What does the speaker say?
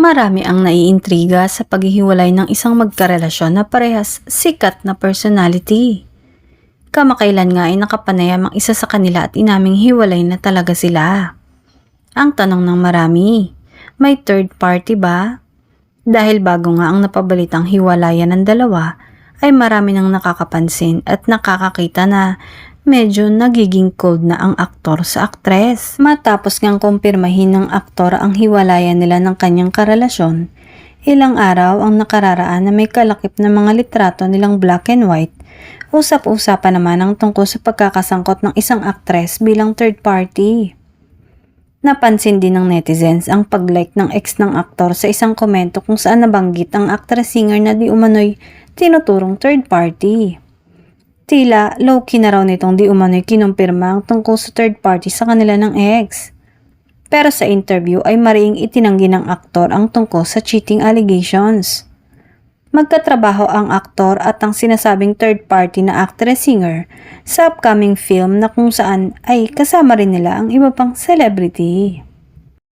Marami ang naiintriga sa paghihiwalay ng isang magkarelasyon na parehas sikat na personality. Kamakailan nga ay nakapanayam ang isa sa kanila at inaming hiwalay na talaga sila. Ang tanong ng marami, may third party ba? Dahil bago nga ang napabalitang hiwalayan ng dalawa, ay marami nang nakakapansin at nakakakita na medyo nagiging cold na ang aktor sa aktres. Matapos ngang kumpirmahin ng aktor ang hiwalayan nila ng kanyang karelasyon, ilang araw ang nakararaan na may kalakip na mga litrato nilang black and white, usap-usapan naman ang tungkol sa pagkakasangkot ng isang aktres bilang third party. Napansin din ng netizens ang pag-like ng ex ng aktor sa isang komento kung saan nabanggit ang actress-singer na di umano'y tinuturong third party. Tila low-key na raw nitong di umano'y kinumpirma ang tungkol sa third party sa kanila ng ex. Pero sa interview ay mariing itinanggi ng aktor ang tungkol sa cheating allegations. Magkatrabaho ang aktor at ang sinasabing third party na actress-singer sa upcoming film na kung saan ay kasama rin nila ang iba pang celebrity.